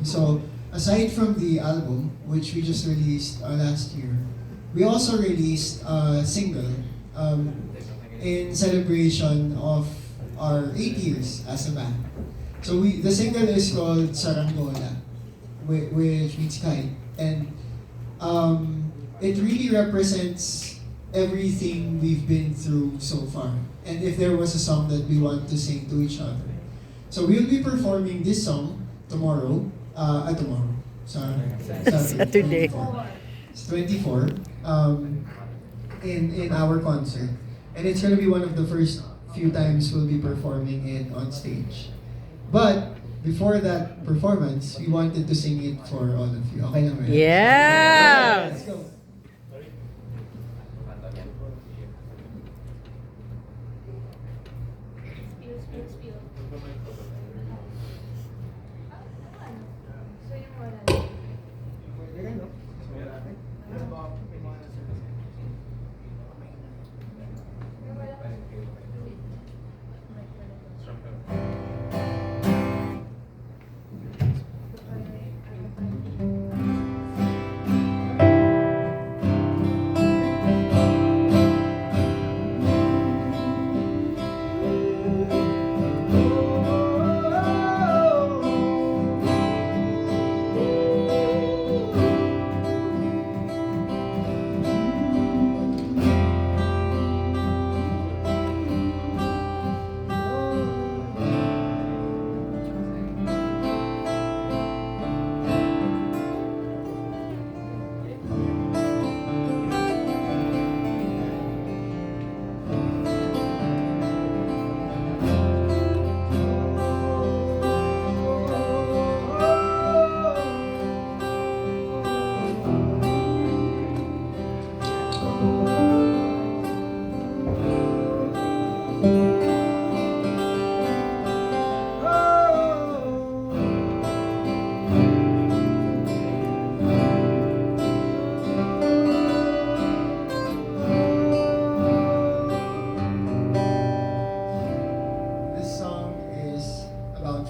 So, aside from the album, which we just released last year, we also released a single in celebration of our 8 years as a band. So the single is called Saranggola, which means kite. And it really represents everything we've been through so far. And if there was a song that we want to sing to each other. So we'll be performing this song tomorrow. Saturday. It's 24 in our concert. And it's gonna be one of the first few times we'll be performing it on stage. But before that performance, we wanted to sing it for all of you. Okay lang ba? Yeah! Let's go.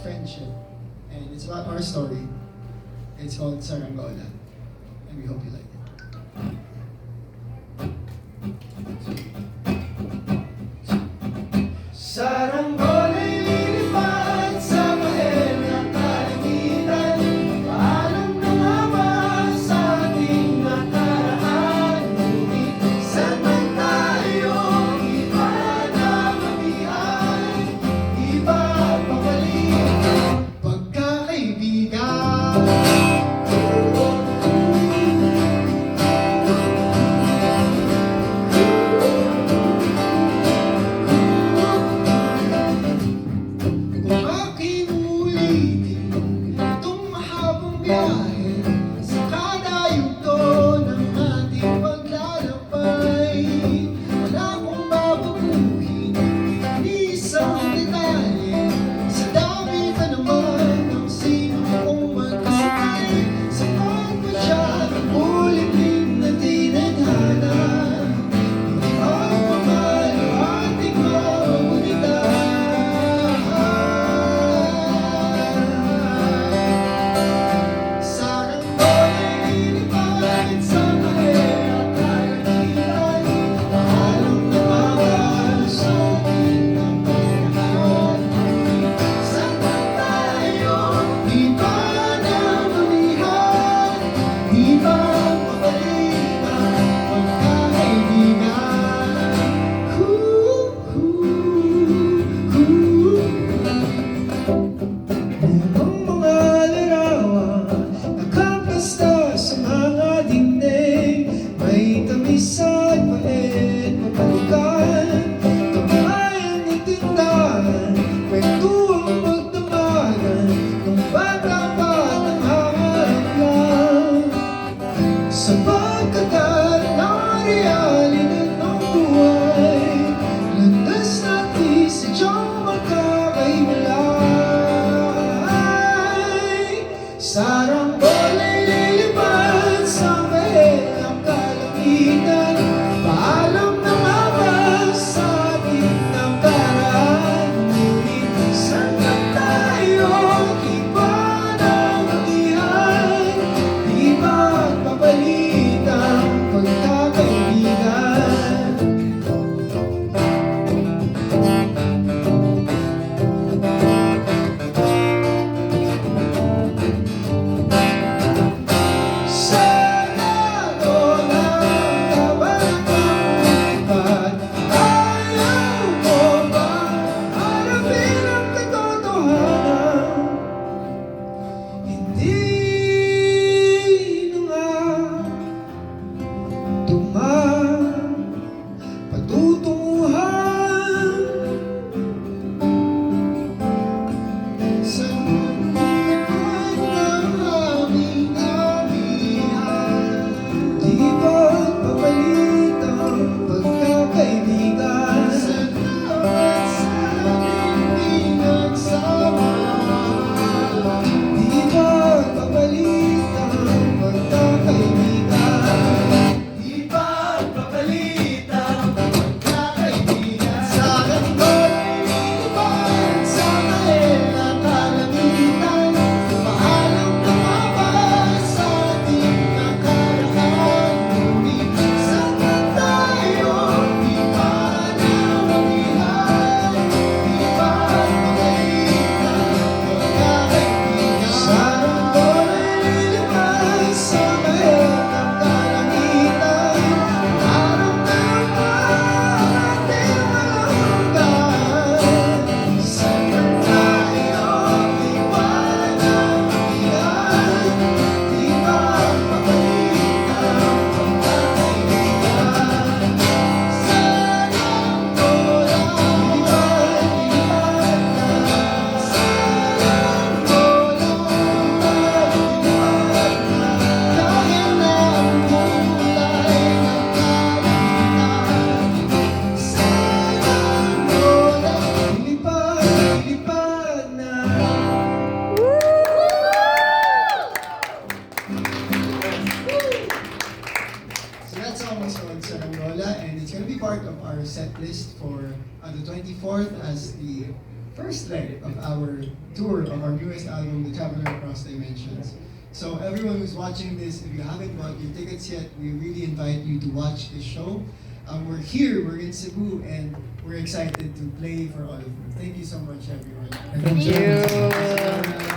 Friendship, and it's about our story. It's called Saranggola, and we hope you like it. Saranggola'y lilipad sa mahal ng kalangitan. Paalam na nga ba sa ating nakaraan? Ngunit saan man tayo, iba na mamihan, iba pabalik, pagkakaibigan. Saranggola'y lilipad sa mahirap kalangitan. Paalam na nga ba sa ating nakaraan? Ngunit saan na tayo, iba na matihan. set list for the 24th as the first leg of our tour of our newest album, The Traveler Across Dimensions. So everyone who's watching this, if you haven't bought your tickets yet, we really invite you to watch this show. We're here, we're in Cebu, and we're excited to play for all of you. Thank you so much, everyone. Thank you.